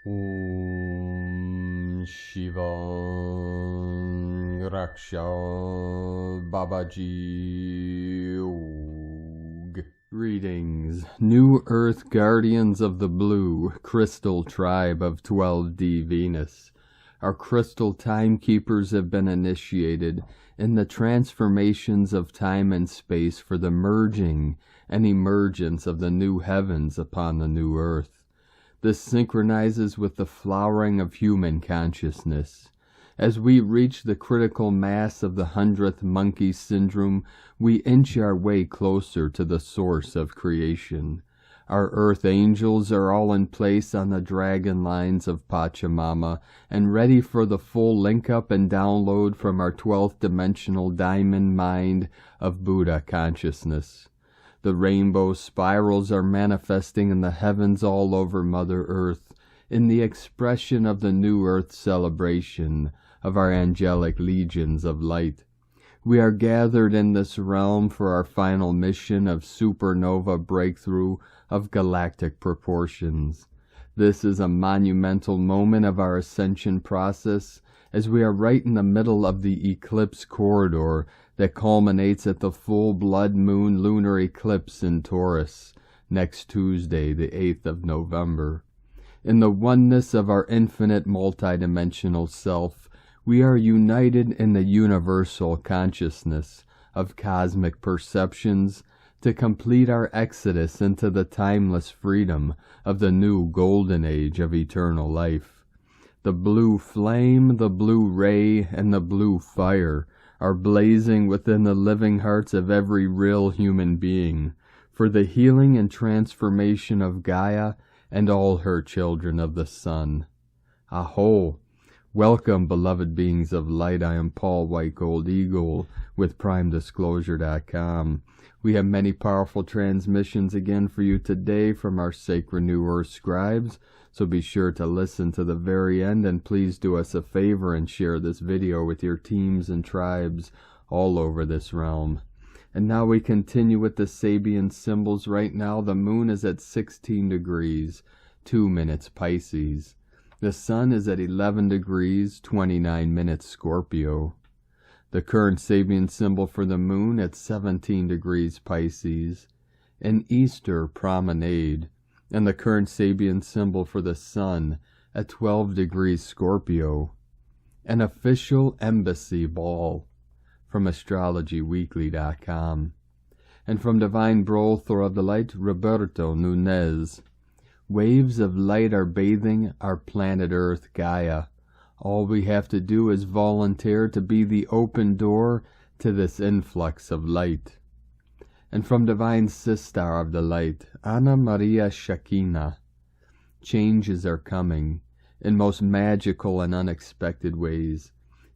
Om Shiva Raksha Babaji Og. Greetings, New Earth Guardians of the Blue, Crystal Tribe of 12D Venus. Our crystal timekeepers have been initiated in the transformations of time and space for the merging and emergence of the new heavens upon the new earth. This synchronizes with the flowering of human consciousness. As we reach the critical mass of the 100th monkey syndrome, we inch our way closer to the source of creation. Our earth angels are all in place on the dragon lines of Pachamama and ready for the full link-up and download from our 12th dimensional diamond mind of Buddha consciousness. The rainbow spirals are manifesting in the heavens all over Mother Earth in the expression of the New Earth celebration of our angelic legions of light. We are gathered in this realm for our final mission of supernova breakthrough of galactic proportions. This is a monumental moment of our ascension process, as we are right in the middle of the eclipse corridor that culminates at the full blood moon lunar eclipse in Taurus, next Tuesday, the 8th of November. In the oneness of our infinite multidimensional self, we are united in the universal consciousness of cosmic perceptions to complete our exodus into the timeless freedom of the new golden age of eternal life. The blue flame, the blue ray, and the blue fire are blazing within the living hearts of every real human being for the healing and transformation of Gaia and all her children of the sun. Aho! Welcome, beloved beings of light. I am Paul White Gold Eagle with PrimeDisclosure.com. We have many powerful transmissions again for you today from our sacred New Earth scribes, so be sure to listen to the very end, and please do us a favor and share this video with your teams and tribes all over this realm. And now we continue with the Sabian symbols. Right now the moon is at 16 degrees, 2 minutes Pisces. The sun is at 11 degrees, 29 minutes Scorpio. The current Sabian symbol for the moon at 17 degrees Pisces, an Easter promenade, and the current Sabian symbol for the sun at 12 degrees Scorpio, an official embassy ball from astrologyweekly.com. And from Divine Brother of the Light, Roberto Nunez. Waves of light are bathing our planet Earth, Gaia. All we have to do is volunteer to be the open door to this influx of light. And from Divine Sister of the Light, Anna Maria Shakina. Changes are coming in most magical and unexpected ways.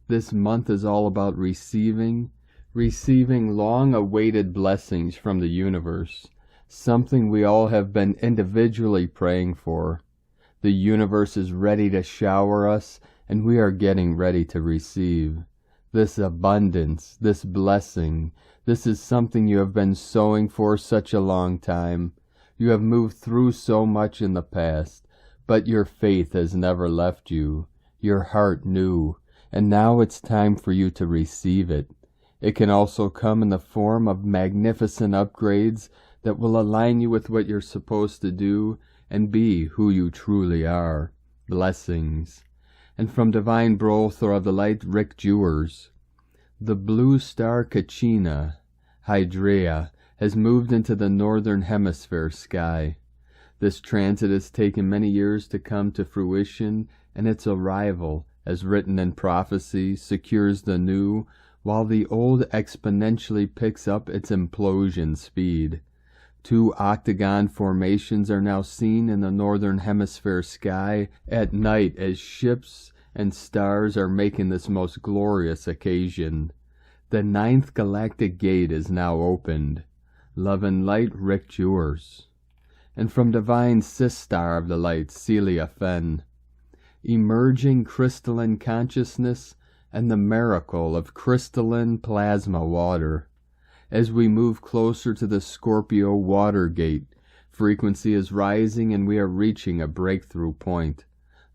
This month is all about receiving long-awaited blessings from the universe, something we all have been individually praying for. The universe is ready to shower us, and we are getting ready to receive. This abundance, this blessing, this is something you have been sowing for such a long time. You have moved through so much in the past, but your faith has never left you. Your heart knew, and now it's time for you to receive it. It can also come in the form of magnificent upgrades that will align you with what you're supposed to do and be who you truly are. Blessings. And from Divine Brother of the Light, Rick Jewers. The blue star Kachina, Hydrea, has moved into the northern hemisphere sky. This transit has taken many years to come to fruition, and its arrival, as written in prophecy, secures the new, while the old exponentially picks up its implosion speed. 2 octagon formations are now seen in the northern hemisphere sky at night as ships and stars are making this most glorious occasion. The 9th galactic gate is now opened. Love and light, Rick Jewers. And from Divine Sister of the Light, Celia Fenn. Emerging crystalline consciousness and the miracle of crystalline plasma water. As we move closer to the Scorpio water gate, frequency is rising and we are reaching a breakthrough point.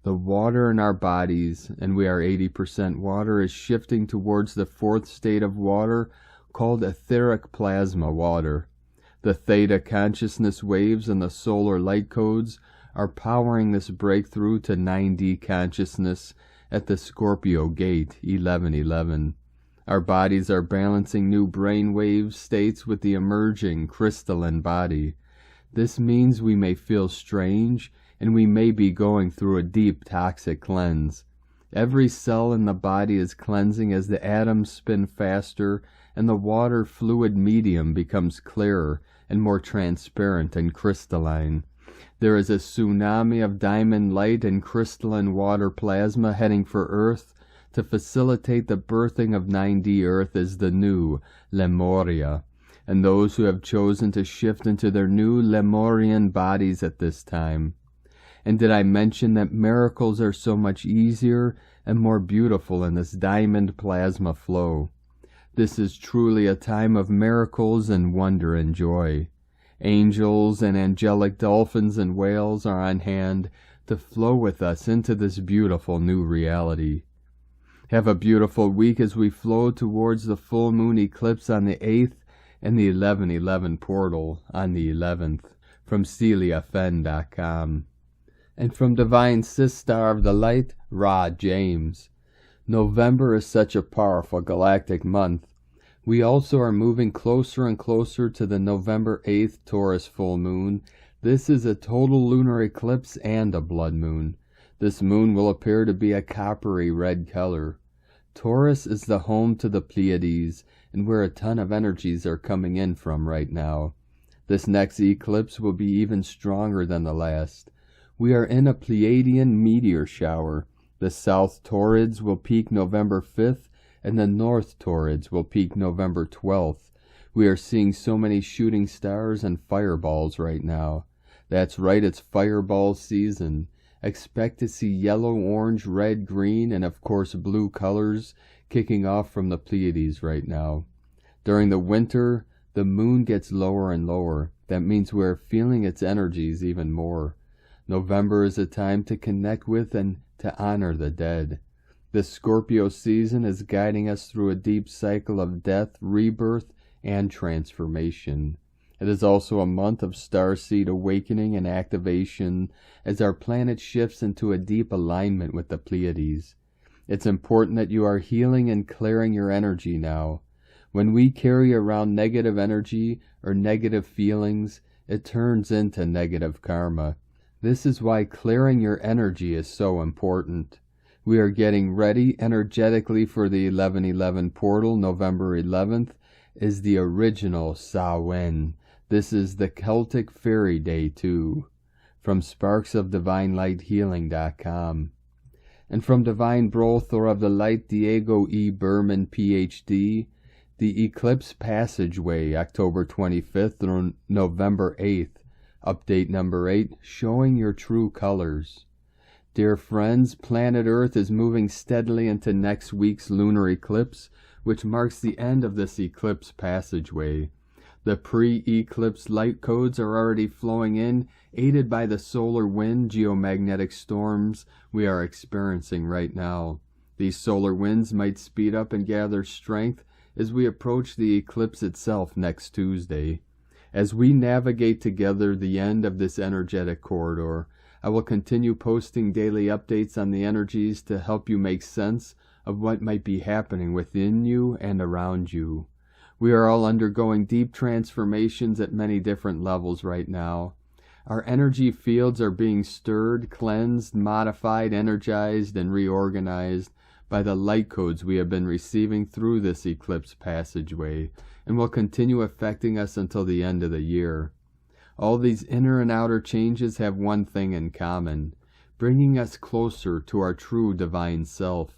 The water in our bodies, and we are 80% water, is shifting towards the fourth state of water called etheric plasma water. The theta consciousness waves and the solar light codes are powering this breakthrough to 9D consciousness at the Scorpio gate 1111. Our bodies are balancing new brainwave states with the emerging crystalline body. This means we may feel strange, and we may be going through a deep toxic cleanse. Every cell in the body is cleansing as the atoms spin faster and the water fluid medium becomes clearer and more transparent and crystalline. There is a tsunami of diamond light and crystalline water plasma heading for Earth to facilitate the birthing of 9D Earth as the new Lemuria, and those who have chosen to shift into their new Lemurian bodies at this time. And did I mention that miracles are so much easier and more beautiful in this diamond plasma flow? This is truly a time of miracles and wonder and joy. Angels and angelic dolphins and whales are on hand to flow with us into this beautiful new reality. Have a beautiful week as we flow towards the full moon eclipse on the 8th and the 1111 portal on the 11th. From CeliaFen.com. And from Divine Sistar of the Light, Ra James. November is such a powerful galactic month. We also are moving closer and closer to the November 8th Taurus full moon. This is a total lunar eclipse and a blood moon. This moon will appear to be a coppery red color. Taurus is the home to the Pleiades, and where a ton of energies are coming in from right now. This next eclipse will be even stronger than the last. We are in a Pleiadian meteor shower. The South Taurids will peak November 5th, and the North Taurids will peak November 12th. We are seeing so many shooting stars and fireballs right now. That's right, it's fireball season. Expect to see yellow, orange, red, green, and of course blue colors kicking off from the Pleiades right now. During the winter, the moon gets lower and lower. That means we're feeling its energies even more. November is a time to connect with and to honor the dead. The Scorpio season is guiding us through a deep cycle of death, rebirth, and transformation. It is also a month of starseed awakening and activation as our planet shifts into a deep alignment with the Pleiades. It's important that you are healing and clearing your energy now. When we carry around negative energy or negative feelings, it turns into negative karma. This is why clearing your energy is so important. We are getting ready energetically for the 1111 portal. November 11th is the original Samhain. This is the Celtic fairy day too. From sparksofdivinelighthealing.com. And from Divine Brother of the Light, Diego E. Berman, Ph.D., the Eclipse Passageway, October 25th through November 8th. Update number 8, showing your true colors. Dear friends, planet Earth is moving steadily into next week's lunar eclipse, which marks the end of this eclipse passageway. The pre-eclipse light codes are already flowing in, aided by the solar wind geomagnetic storms we are experiencing right now. These solar winds might speed up and gather strength as we approach the eclipse itself next Tuesday. As we navigate together the end of this energetic corridor, I will continue posting daily updates on the energies to help you make sense of what might be happening within you and around you. We are all undergoing deep transformations at many different levels right now. Our energy fields are being stirred, cleansed, modified, energized, and reorganized by the light codes we have been receiving through this eclipse passageway, and will continue affecting us until the end of the year. All these inner and outer changes have one thing in common, bringing us closer to our true divine self.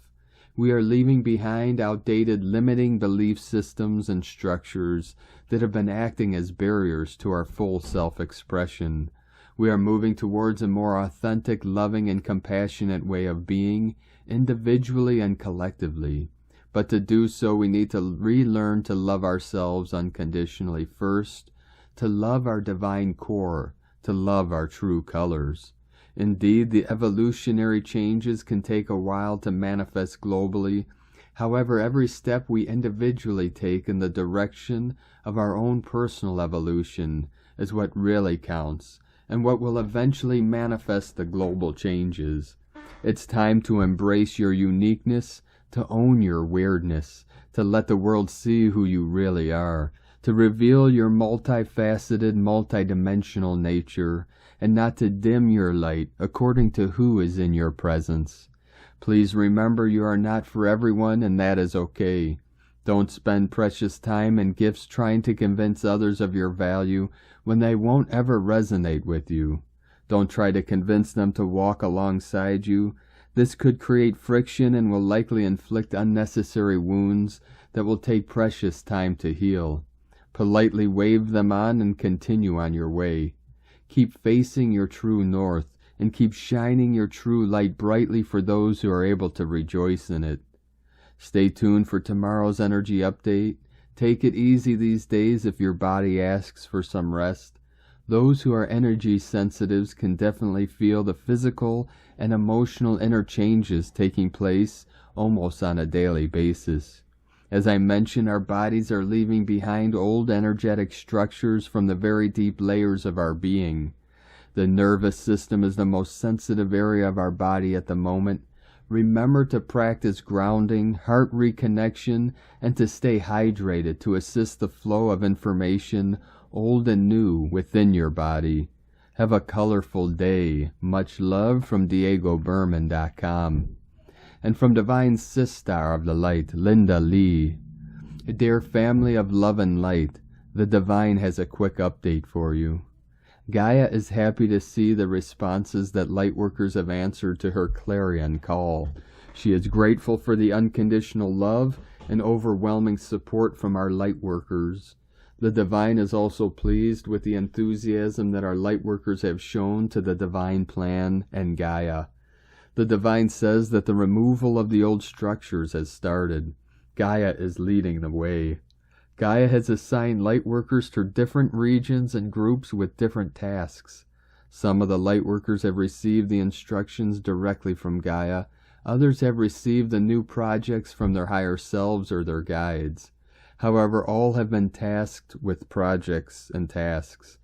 We are leaving behind outdated limiting belief systems and structures that have been acting as barriers to our full self-expression. We are moving towards a more authentic, loving, and compassionate way of being, individually and collectively. But to do so, we need to relearn to love ourselves unconditionally first, to love our divine core, to love our true colors. Indeed, the evolutionary changes can take a while to manifest globally. However, every step we individually take in the direction of our own personal evolution is what really counts, and what will eventually manifest the global changes. It's time to embrace your uniqueness, to own your weirdness, to let the world see who you really are, to reveal your multifaceted, multidimensional nature, and not to dim your light according to who is in your presence. Please remember you are not for everyone, and that is okay. Don't spend precious time and gifts trying to convince others of your value when they won't ever resonate with you. Don't try to convince them to walk alongside you. This could create friction and will likely inflict unnecessary wounds that will take precious time to heal. Politely wave them on and continue on your way. Keep facing your true north, and keep shining your true light brightly for those who are able to rejoice in it. Stay tuned for tomorrow's energy update. Take it easy these days if your body asks for some rest. Those who are energy sensitives can definitely feel the physical and emotional interchanges taking place almost on a daily basis. As I mentioned, our bodies are leaving behind old energetic structures from the very deep layers of our being. The nervous system is the most sensitive area of our body at the moment. Remember to practice grounding, heart reconnection, and to stay hydrated to assist the flow of information, old and new, within your body. Have a colorful day. Much love from DiegoBerman.com. And from Divine Sistar of the Light, Linda Lee. Dear family of love and light, the Divine has a quick update for you. Gaia is happy to see the responses that Lightworkers have answered to her clarion call. She is grateful for the unconditional love and overwhelming support from our Lightworkers. The Divine is also pleased with the enthusiasm that our Lightworkers have shown to the Divine Plan and Gaia. The Divine says that the removal of the old structures has started. Gaia is leading the way. Gaia has assigned Lightworkers to different regions and groups with different tasks. Some of the Lightworkers have received the instructions directly from Gaia. Others have received the new projects from their higher selves or their guides. However, all have been tasked with projects and tasks.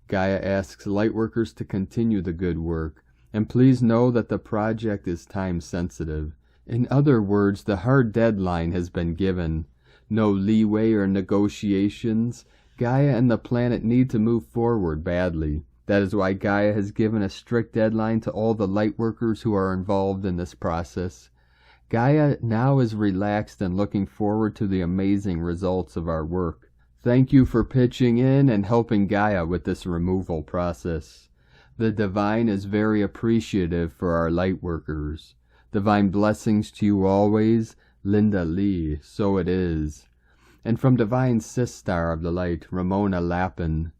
Gaia asks Lightworkers to continue the good work. And please know that the project is time-sensitive. In other words, the hard deadline has been given. No leeway or negotiations. Gaia and the planet need to move forward badly. That is why Gaia has given a strict deadline to all the Lightworkers who are involved in this process. Gaia now is relaxed and looking forward to the amazing results of our work. Thank you for pitching in and helping Gaia with this removal process. The Divine is very appreciative for our Lightworkers. Divine blessings to you always, Linda Lee, so it is. And from Divine Sistar of the Light, Ramona Lappin,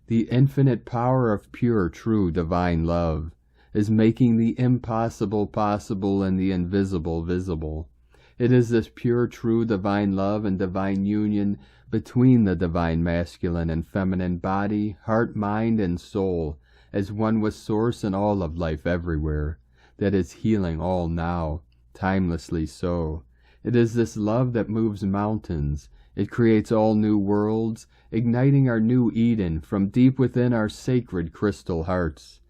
the infinite power of pure, true, divine love is making the impossible possible and the invisible visible. It is this pure, true, divine love and divine union between the divine masculine and feminine body, heart, mind, and soul, as one with source and all of life everywhere, that is healing all now, timelessly so. It is this love that moves mountains. It creates all new worlds, igniting our new Eden from deep within our sacred crystal hearts.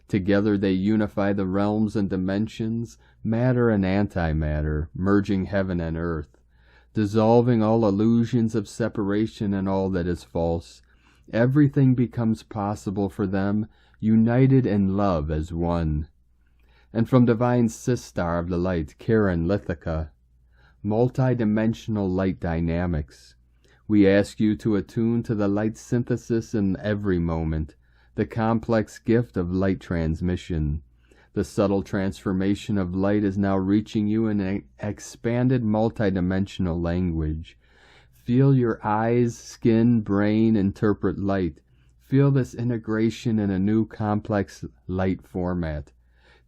Together they unify the realms and dimensions, matter and antimatter, merging heaven and earth, dissolving all illusions of separation and all that is false. Everything becomes possible for them, united in love as one. And from Divine Sistar of the Light, Karen Lithica, multi-dimensional light dynamics. We ask you to attune to the light synthesis in every moment, the complex gift of light transmission. The subtle transformation of light is now reaching you in an expanded multi-dimensional language. Feel your eyes, skin, brain interpret light. Feel this integration in a new complex light format.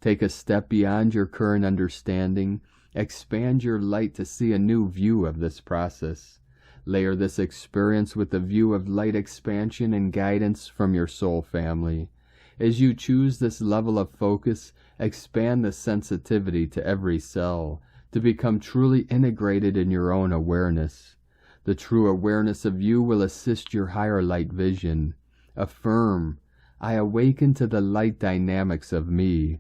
Take a step beyond your current understanding. Expand your light to see a new view of this process. Layer this experience with the view of light expansion and guidance from your soul family. As you choose this level of focus, expand the sensitivity to every cell, to become truly integrated in your own awareness. The true awareness of you will assist your higher light vision. Affirm, I awaken to the light dynamics of me.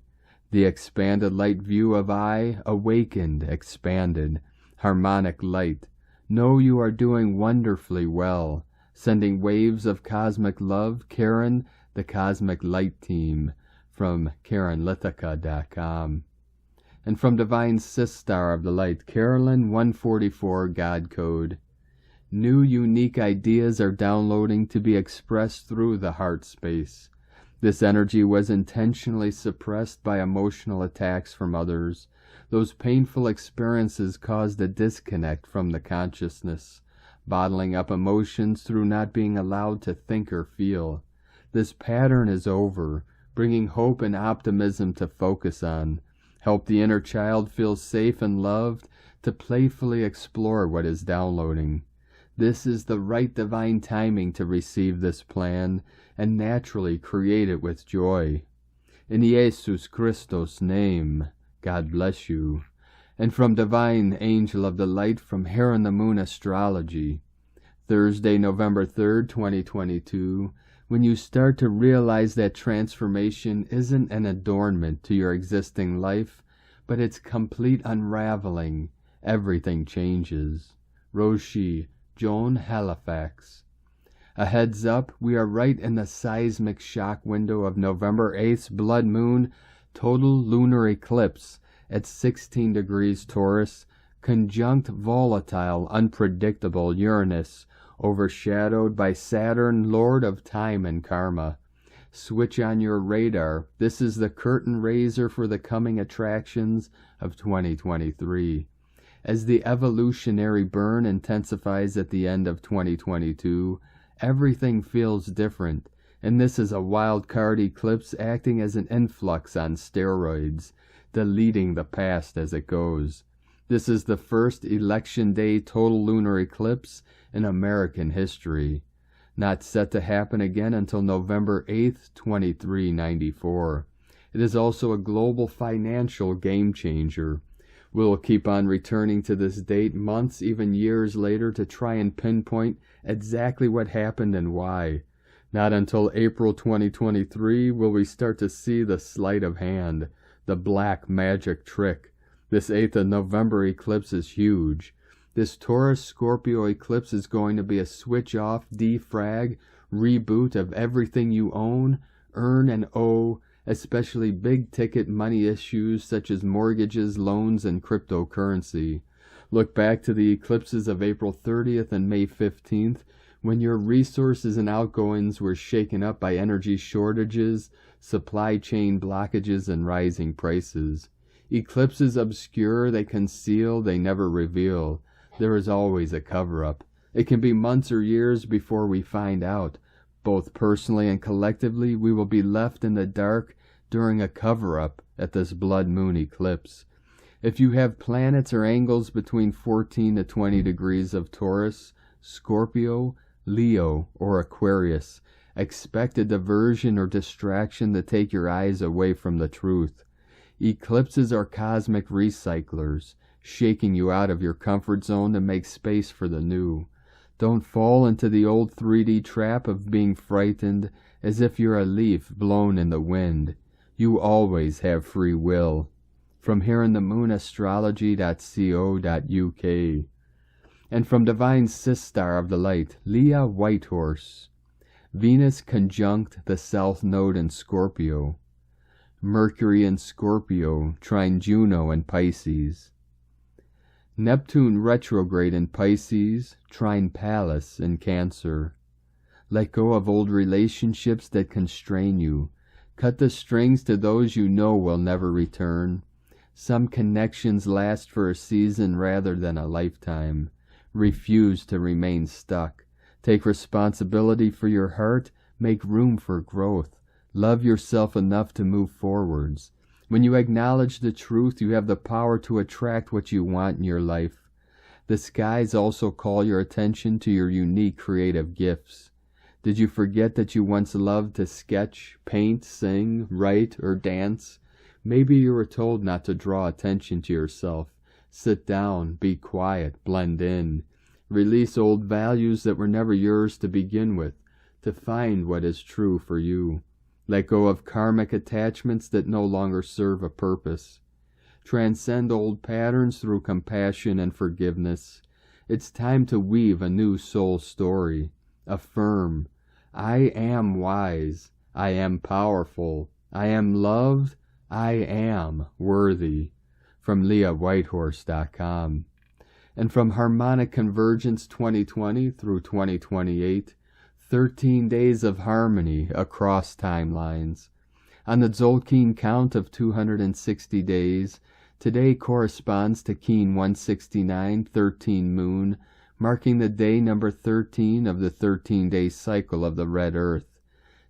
The expanded light view of I, awakened, expanded, harmonic light. Know you are doing wonderfully well. Sending waves of cosmic love, Karen, the Cosmic Light Team, from KarenLithica.com. And from Divine Sistar of the Light, Carolyn 144 God Code. New unique ideas are downloading to be expressed through the heart space. This energy was intentionally suppressed by emotional attacks from others. Those painful experiences caused a disconnect from the consciousness, bottling up emotions through not being allowed to think or feel. This pattern is over, bringing hope and optimism to focus on. Help the inner child feel safe and loved to playfully explore what is downloading. This is the right divine timing to receive this plan and naturally create it with joy. In Jesus Christos' name, God bless you. And from Divine Angel of the Light from Erin M Astrology, Thursday, November 3rd, 2022, when you start to realize that transformation isn't an adornment to your existing life, but its complete unraveling, everything changes. Roshi, Joan Halifax. A heads up, we are right in the seismic shock window of November 8th's blood moon total lunar eclipse at 16 degrees Taurus, conjunct volatile, unpredictable Uranus, overshadowed by Saturn, Lord of Time and Karma. Switch on your radar. This is the curtain raiser for the coming attractions of 2023. As the evolutionary burn intensifies at the end of 2022, everything feels different, and this is a wild card eclipse acting as an influx on steroids, deleting the past as it goes. This is the first election day total lunar eclipse in American history, not set to happen again until November 8th, 2394. It is also a global financial game changer. We'll keep on returning to this date months, even years later, to try and pinpoint exactly what happened and why. Not until April 2023 will we start to see the sleight of hand, the black magic trick. This 8th of November eclipse is huge. This Taurus-Scorpio eclipse is going to be a switch-off, defrag, reboot of everything you own, earn, and owe, especially big-ticket money issues such as mortgages, loans, and cryptocurrency. Look back to the eclipses of April 30th and May 15th, when your resources and outgoings were shaken up by energy shortages, supply chain blockages, and rising prices. Eclipses obscure, they conceal, they never reveal. There is always a cover-up. It can be months or years before we find out. Both personally and collectively, we will be left in the dark during a cover-up at this blood moon eclipse. If you have planets or angles between 14 to 20 degrees of Taurus, Scorpio, Leo, or Aquarius, expect a diversion or distraction to take your eyes away from the truth. Eclipses are cosmic recyclers, shaking you out of your comfort zone to make space for the new. Don't fall into the old 3D trap of being frightened as if you're a leaf blown in the wind. You always have free will. From here in the moon astrology.co.uk. And from Divine Sistar of the Light, Leah Whitehorse. Venus conjunct the South Node in Scorpio. Mercury in Scorpio, trine Juno in Pisces. Neptune retrograde in Pisces, trine Pallas in Cancer. Let go of old relationships that constrain you. Cut the strings to those you know will never return. Some connections last for a season rather than a lifetime. Refuse to remain stuck. Take responsibility for your heart. Make room for growth. Love yourself enough to move forwards. When you acknowledge the truth, you have the power to attract what you want in your life. The skies also call your attention to your unique creative gifts. Did you forget that you once loved to sketch, paint, sing, write, or dance? Maybe you were told not to draw attention to yourself. Sit down, be quiet, blend in. Release old values that were never yours to begin with, to find what is true for you. Let go of karmic attachments that no longer serve a purpose. Transcend old patterns through compassion and forgiveness. It's time to weave a new soul story. Affirm, I am wise, I am powerful, I am loved, I am worthy. From LeahWhitehorse.com. And from Harmonic Convergence 2020 through 2028, 13 days of harmony across timelines. On the Tzolk'in count of 260 days, today corresponds to Keen 169, 13 moon, marking the day number 13 of the 13-day cycle of the Red Earth.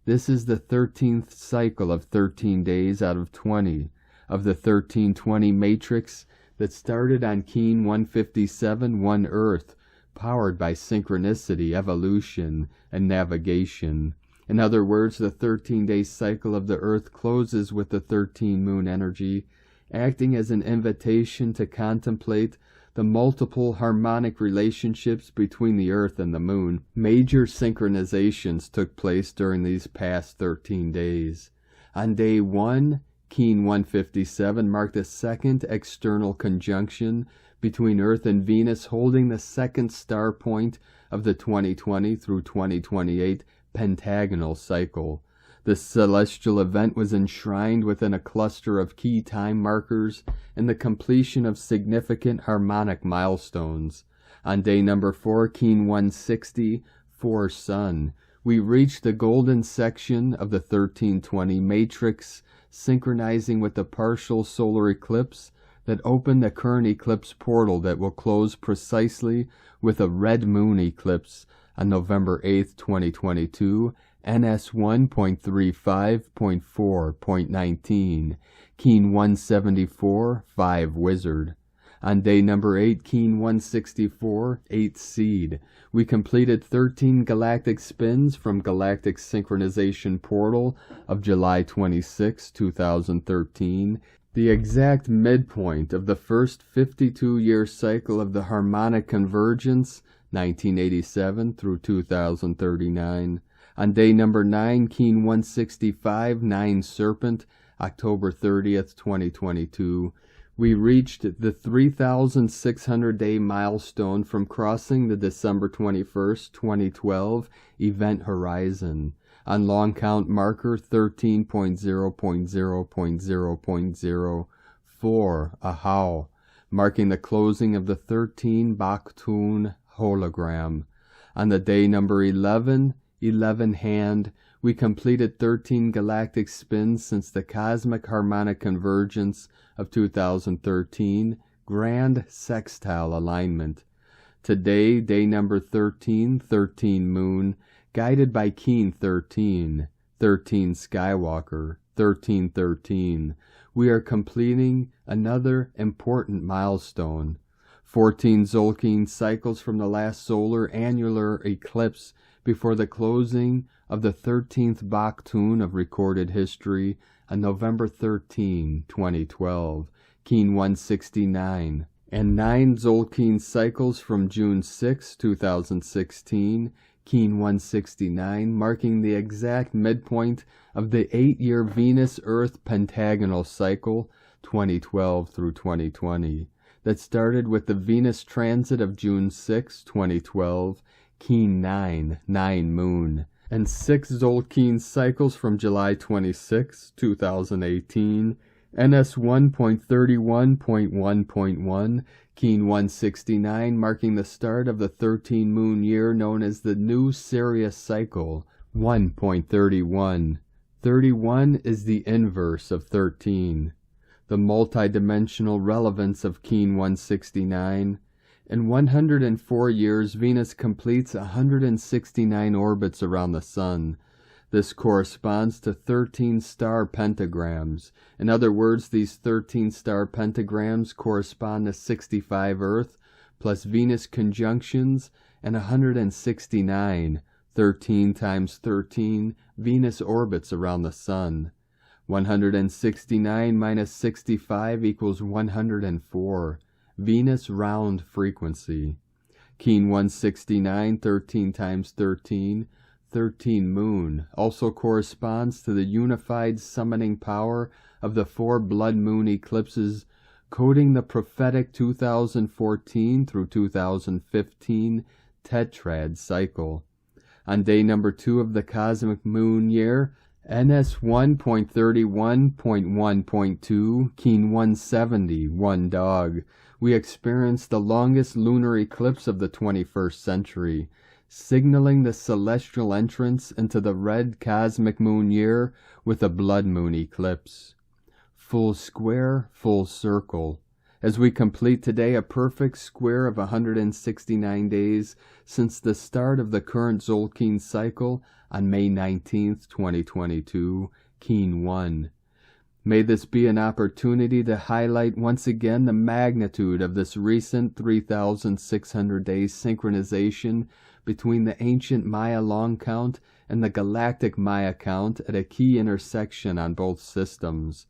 This is the 13th cycle of 13 days out of 20 of the 1320 matrix that started on Keen 157, 1 Earth, powered by synchronicity, evolution, and navigation. In other words, the 13-day cycle of the Earth closes with the 13 moon energy, acting as an invitation to contemplate the multiple harmonic relationships between the Earth and the Moon. Major synchronizations took place during these past 13 days. On day 1, Keen 157 marked the second external conjunction between Earth and Venus, holding the second star point of the 2020 through 2028 pentagonal cycle. The celestial event was enshrined within a cluster of key time markers and the completion of significant harmonic milestones. On day number 4, Keen 160, 4 Sun, we reached the golden section of the 1320 matrix, synchronizing with the partial solar eclipse that opened the current eclipse portal that will close precisely with a red moon eclipse on November 8, 2022, NS 1.35.4.19, Keen 174, 5 Wizard. On day number 8, Keen 164, 8 Seed, we completed 13 galactic spins from Galactic Synchronization Portal of July 26, 2013, the exact midpoint of the first 52-year cycle of the Harmonic Convergence, 1987 through 2039. On day number 9, Keen 165, 9 Serpent, October 30th, 2022, we reached the 3,600-day milestone from crossing the December 21st, 2012 event horizon on long count marker 13.0.0.0.04, Ahau, marking the closing of the 13 Baktun hologram. On the day number 11 hand, we completed 13 galactic spins since the Cosmic Harmonic Convergence of 2013 Grand Sextile Alignment. Today, day number 13 moon, guided by Keen 13 Skywalker, 1313, we are completing another important milestone. 14 Tzolk'in cycles from the last solar annular eclipse before the closing of the 13th Baktun of recorded history on November 13, 2012, Keen 169, and 9 Tzolk'in cycles from June 6, 2016, Keen 169, marking the exact midpoint of the 8-year Venus-Earth pentagonal cycle, 2012 through 2020, that started with the Venus transit of June 6, 2012, Keen 9 Moon, and 6 Tzolk'in cycles from July 26, 2018, NS 1.31.1.1, Keen 169, marking the start of the 13-moon year known as the New Sirius Cycle, 1.31. 31 is the inverse of 13. The multidimensional relevance of Keen 169. In 104 years, Venus completes 169 orbits around the Sun. This corresponds to 13 star pentagrams. In other words, these 13 star pentagrams correspond to 65 Earth plus Venus conjunctions and 169 13 times 13, Venus orbits around the Sun. 169 minus 65 equals 104. Venus round frequency. Keen 169, 13 times 13, 13 moon, also corresponds to the unified summoning power of the 4 blood moon eclipses, coding the prophetic 2014 through 2015 tetrad cycle. On day number 2 of the cosmic moon year, NS 1.31.1.2, Keen 170, 1 dog, we experienced the longest lunar eclipse of the 21st century, signaling the celestial entrance into the red cosmic moon year with a blood moon eclipse. Full square, full circle, as we complete today a perfect square of 169 days since the start of the current Tzolk'in cycle on May 19th, 2022, Keen 1. May this be an opportunity to highlight once again the magnitude of this recent 3,600-day synchronization between the ancient Maya long count and the galactic Maya count at a key intersection on both systems.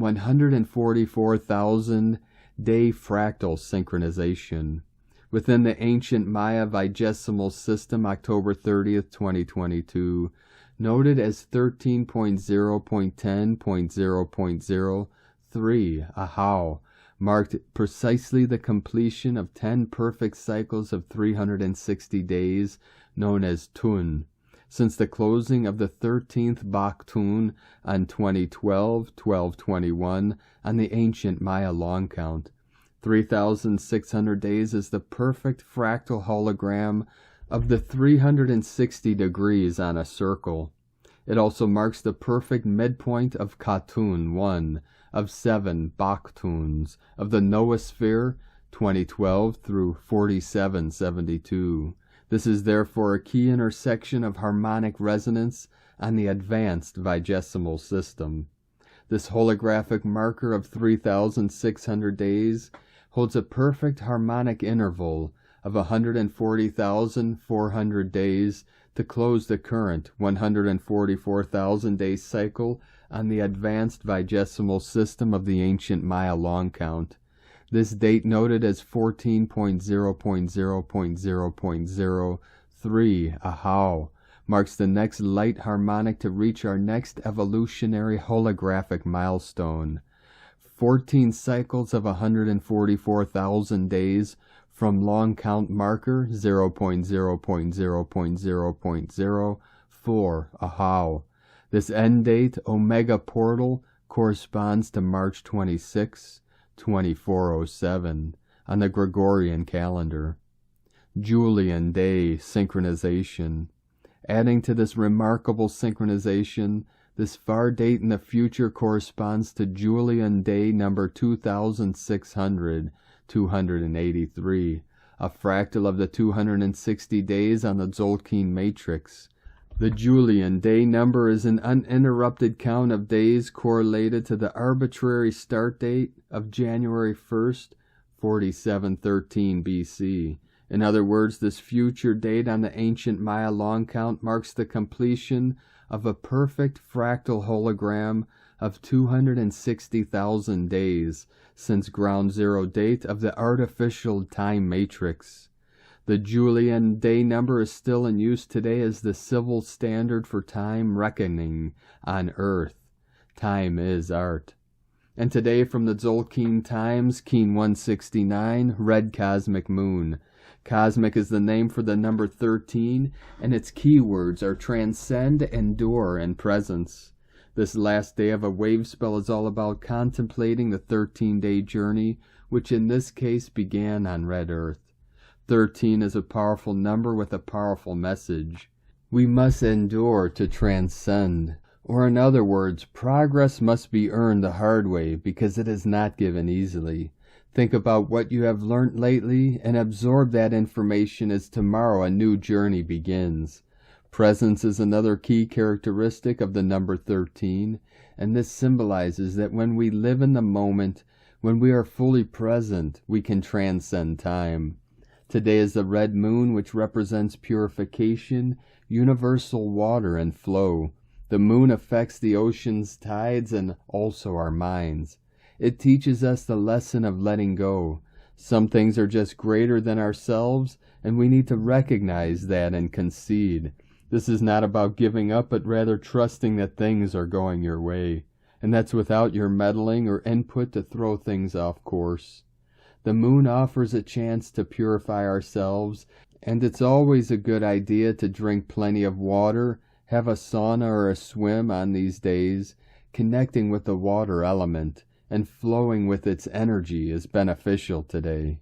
144,000-day fractal synchronization. Within the ancient Maya vigesimal system, October 30th, 2022, noted as 13.0.10.0.03, Ahau, marked precisely the completion of 10 perfect cycles of 360 days, known as Tun, since the closing of the 13th Bak Tun on 2012-12-21 on the ancient Maya long count. 3,600 days is the perfect fractal hologram of the 360 degrees on a circle. It also marks the perfect midpoint of Katun 1 of 7 Baktuns of the noosphere 2012 through 4772. This is therefore a key intersection of harmonic resonance on the advanced vigesimal system. This holographic marker of 3,600 days holds a perfect harmonic interval of 140,400 days to close the current 144,000-day cycle on the advanced vigesimal system of the ancient Maya long count. This date, noted as 14.0.0.0.03, Ahau, marks the next light harmonic to reach our next evolutionary holographic milestone. 14 cycles of 144,000 days from long count marker 0.0.0.0.04, Ahau. This end date, Omega portal, corresponds to March 26, 2407, on the Gregorian calendar. Julian day synchronization. Adding to this remarkable synchronization, this far date in the future corresponds to Julian day number 2,683, a fractal of the 260 days on the Tzolk'in matrix. The Julian day number is an uninterrupted count of days correlated to the arbitrary start date of January 1st, 4713 BC. In other words, this future date on the ancient Maya long count marks the completion of a perfect fractal hologram of 260,000 days since ground zero date of the artificial time matrix. The Julian day number is still in use today as the civil standard for time reckoning on Earth. Time is art. And today from the Tzolk'in times, Keen 169, red cosmic moon. Cosmic is the name for the number 13, and its keywords are transcend, endure, and presence. This last day of a wave spell is all about contemplating the 13-day journey, which in this case began on red Earth. 13 is a powerful number with a powerful message. We must endure to transcend. Or in other words, progress must be earned the hard way because it is not given easily. Think about what you have learnt lately and absorb that information as tomorrow a new journey begins. Presence is another key characteristic of the number 13, and this symbolizes that when we live in the moment, when we are fully present, we can transcend time. Today is the red moon, which represents purification, universal water and flow. The moon affects the ocean's tides and also our minds. It teaches us the lesson of letting go. Some things are just greater than ourselves, and we need to recognize that and concede. This is not about giving up, but rather trusting that things are going your way. And that's without your meddling or input to throw things off course. The moon offers a chance to purify ourselves, and it's always a good idea to drink plenty of water, have a sauna or a swim on these days. Connecting with the water element and flowing with its energy is beneficial today.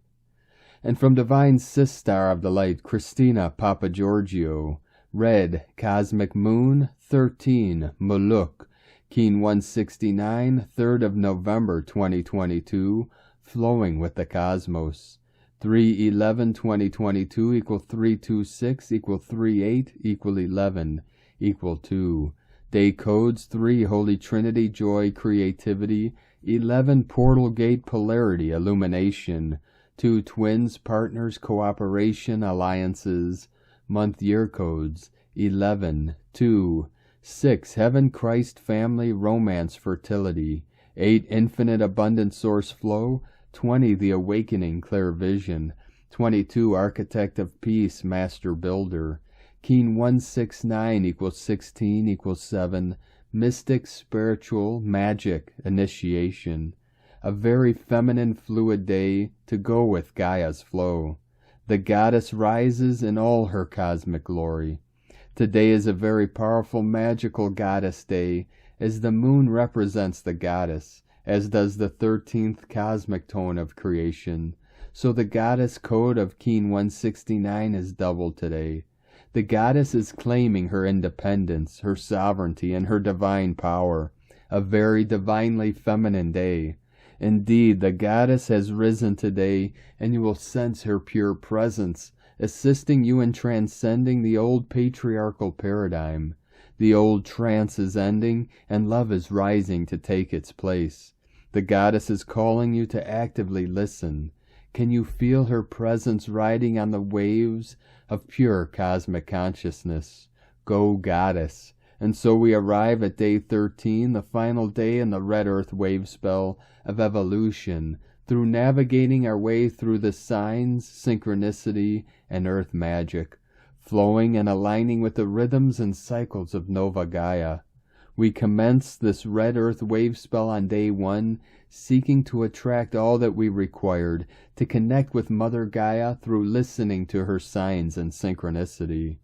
And from Divine Sistar of the Light, Christina Papagiorgio, red, cosmic moon, 13, Muluk, Keen 169, 3rd of November 2022, flowing with the cosmos. 3/11/2022 equal 326 equal 38 equal 11 equal 2. Day codes 3 Holy Trinity, Joy, Creativity, 11 Portal Gate, Polarity, Illumination, 2 Twins, Partners, Cooperation, Alliances. Month year codes 11, 2, 6 Heaven, Christ, Family, Romance, Fertility, 8 Infinite Abundant Source Flow, 20 The Awakening, Clear Vision, 22 Architect of Peace, Master Builder. Keen 169 equals 16 equals 7, Mystic, Spiritual, Magic, Initiation. A very feminine, fluid day to go with Gaia's flow. The goddess rises in all her cosmic glory. Today is a very powerful, magical goddess day, as the moon represents the goddess, as does the 13th cosmic tone of creation. So the goddess code of Keen 169 is double today. The goddess is claiming her independence, her sovereignty, and her divine power. A very divinely feminine day. Indeed, the goddess has risen today, and you will sense her pure presence, assisting you in transcending the old patriarchal paradigm. The old trance is ending, and love is rising to take its place. The goddess is calling you to actively listen. Can you feel her presence riding on the waves of pure cosmic consciousness? Go, goddess. And so we arrive at day 13, the final day in the red earth wave spell of evolution, through navigating our way through the signs, synchronicity, and earth magic, flowing and aligning with the rhythms and cycles of Nova Gaia. We commence this red earth wave spell on day 1, seeking to attract all that we required to connect with Mother Gaia through listening to her signs and synchronicity.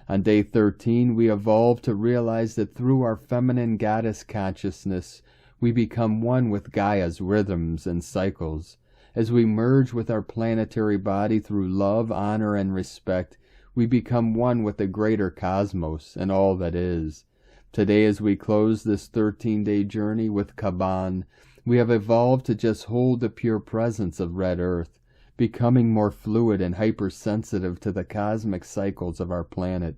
On day 13, we evolve to realize that through our feminine goddess consciousness, we become one with Gaia's rhythms and cycles. As we merge with our planetary body through love, honor, and respect, we become one with the greater cosmos and all that is. Today, as we close this 13-day journey with Kaban, we have evolved to just hold the pure presence of Red Earth, becoming more fluid and hypersensitive to the cosmic cycles of our planet,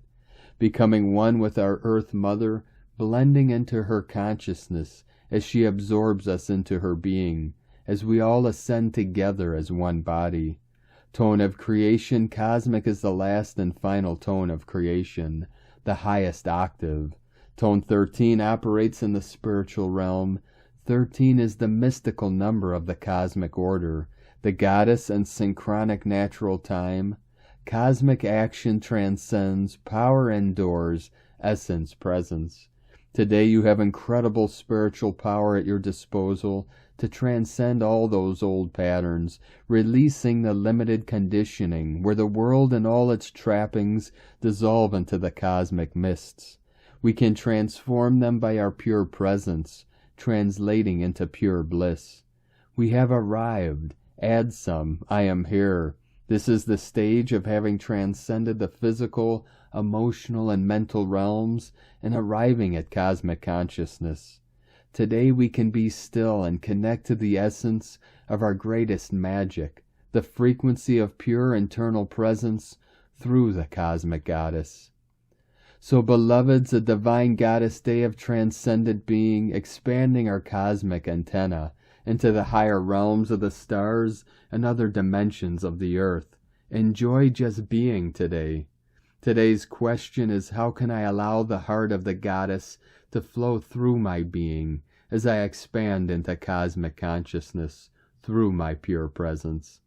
becoming one with our Earth Mother, blending into her consciousness as she absorbs us into her being, as we all ascend together as one body. Tone of creation, cosmic is the last and final tone of creation, the highest octave. Tone 13 operates in the spiritual realm. 13 is the mystical number of the cosmic order, the goddess and synchronic natural time. Cosmic action transcends, power endures, essence presence. Today you have incredible spiritual power at your disposal to transcend all those old patterns, releasing the limited conditioning where the world and all its trappings dissolve into the cosmic mists. We can transform them by our pure presence, translating into pure bliss. We have arrived. Add some. I am here. This is the stage of having transcended the physical, emotional, and mental realms and arriving at cosmic consciousness. Today we can be still and connect to the essence of our greatest magic, the frequency of pure internal presence through the cosmic goddess. So, beloveds, a divine goddess day of transcendent being, expanding our cosmic antenna into the higher realms of the stars and other dimensions of the earth. Enjoy just being today. Today's question is, how can I allow the heart of the goddess to flow through my being as I expand into cosmic consciousness through my pure presence?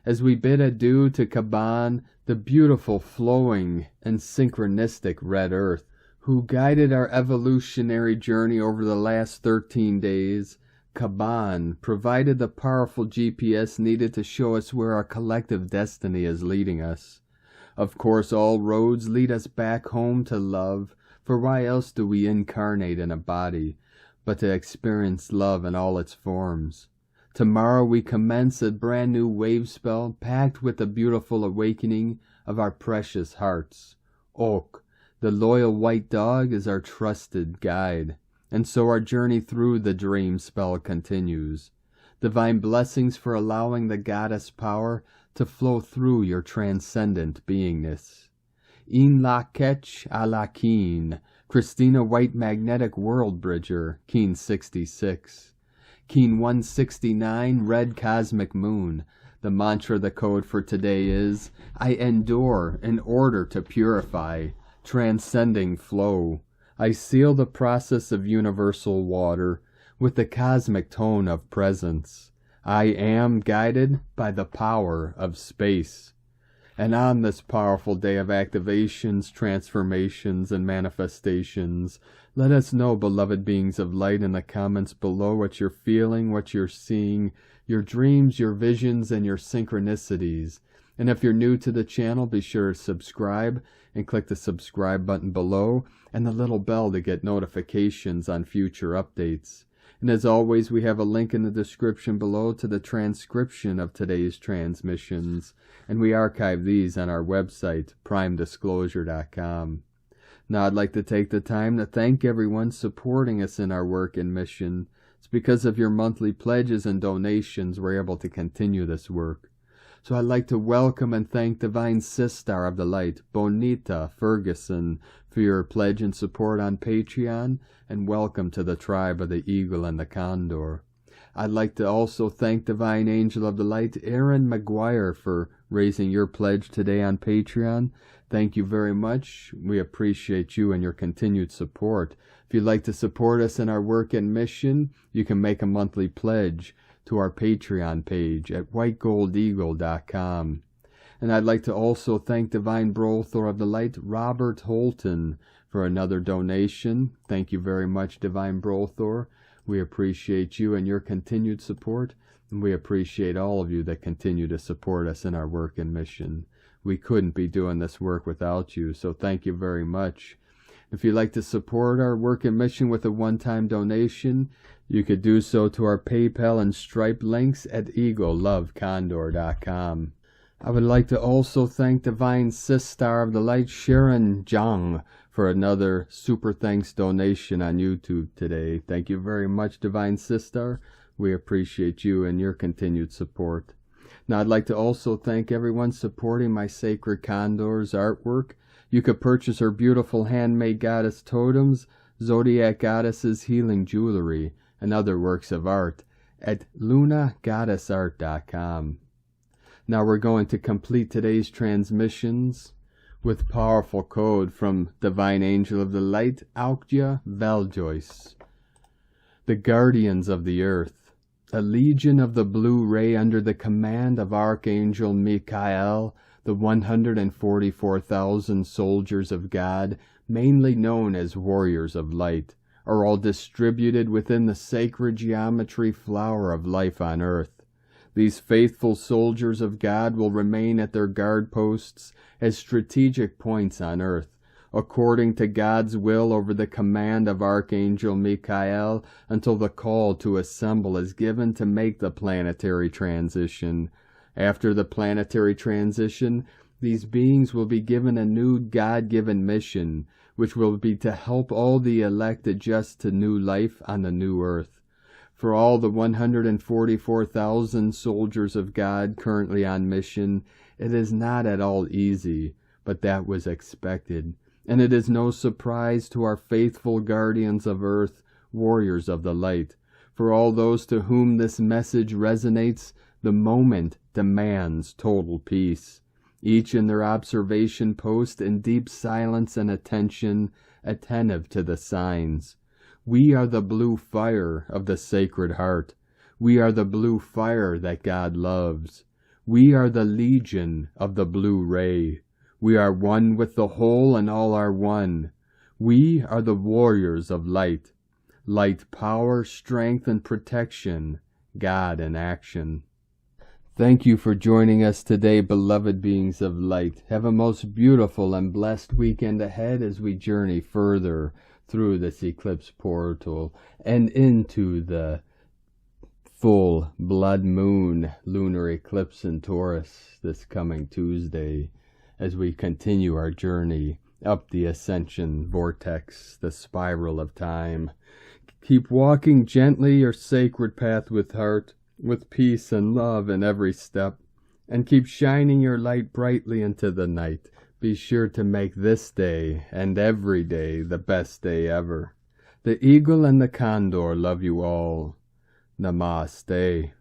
As we bid adieu to Kaban, the beautiful, flowing, and synchronistic red earth, who guided our evolutionary journey over the last 13 days, Kaban provided the powerful GPS needed to show us where our collective destiny is leading us. Of course, all roads lead us back home to love, for why else do we incarnate in a body, but to experience love in all its forms? Tomorrow we commence a brand new wave spell packed with the beautiful awakening of our precious hearts. Oak, the loyal white dog, is our trusted guide, and so our journey through the dream spell continues. Divine blessings for allowing the goddess power to flow through your transcendent beingness. In la ketch a la keen, Christina White Magnetic World Bridger, Keen 66. Keen 169, Red Cosmic Moon. The mantra, the code for today is, I endure in order to purify, transcending flow. I seal the process of universal water with the cosmic tone of presence. I am guided by the power of space. And on this powerful day of activations, transformations, and manifestations, let us know, beloved beings of light, in the comments below what you're feeling, what you're seeing, your dreams, your visions, and your synchronicities. And if you're new to the channel, be sure to subscribe and click the subscribe button below and the little bell to get notifications on future updates. And as always, we have a link in the description below to the transcription of today's transmissions, and we archive these on our website, primedisclosure.com. Now I'd like to take the time to thank everyone supporting us in our work and mission. It's because of your monthly pledges and donations we're able to continue this work. So I'd like to welcome and thank Divine Sister of the Light, Bonita Ferguson, for your pledge and support on Patreon, and welcome to the tribe of the Eagle and the Condor. I'd like to also thank Divine Angel of the Light, Erin M, for raising your pledge today on Patreon. Thank you very much. We appreciate you and your continued support. If you'd like to support us in our work and mission, you can make a monthly pledge to our Patreon page at whitegoldeagle.com. And I'd like to also thank Divine Brothor of the Light, Robert Holton, for another donation. Thank you very much, Divine Brothor. We appreciate you and your continued support, and we appreciate all of you that continue to support us in our work and mission. We couldn't be doing this work without you, so thank you very much. If you'd like to support our work and mission with a one-time donation, you could do so to our PayPal and Stripe links at eaglelovecondor.com. I would like to also thank Divine Sister of the Light, Sharon Zhang, for another super thanks donation on YouTube today. Thank you very much, Divine Sister. We appreciate you and your continued support. Now I'd like to also thank everyone supporting my Sacred Condor's artwork. You could purchase her beautiful handmade goddess totems, Zodiac Goddesses healing jewelry, and other works of art at lunagoddessart.com. Now we're going to complete today's transmissions with powerful code from Divine Angel of the Light, Aukja Valjois. The Guardians of the Earth, a legion of the blue ray under the command of Archangel Michael, the 144,000 soldiers of God, mainly known as Warriors of Light, are all distributed within the sacred geometry flower of life on earth. These faithful soldiers of God will remain at their guard posts as strategic points on earth, according to God's will over the command of Archangel Michael, until the call to assemble is given to make the planetary transition. After the planetary transition, these beings will be given a new God-given mission, which will be to help all the elect adjust to new life on the new earth. For all the 144,000 soldiers of God currently on mission, it is not at all easy, but that was expected. And it is no surprise to our faithful guardians of earth, warriors of the light. For all those to whom this message resonates, the moment demands total peace. each in their observation post in deep silence and attention, attentive to the signs. We are the blue fire of the Sacred Heart. We are the blue fire that God loves. We are the legion of the blue ray. We are one with the whole, and all are one. We are the warriors of light. Light, power, strength, and protection. God in action. Thank you for joining us today, beloved beings of light. Have a most beautiful and blessed weekend ahead as we journey further through this eclipse portal and into the full blood moon lunar eclipse in Taurus this coming Tuesday, as we continue our journey up the Ascension vortex, the spiral of time. Keep walking gently your sacred path with heart, with peace and love in every step, and keep shining your light brightly into the night. Be sure to make this day and every day the best day ever. The eagle and the condor love you all. Namaste.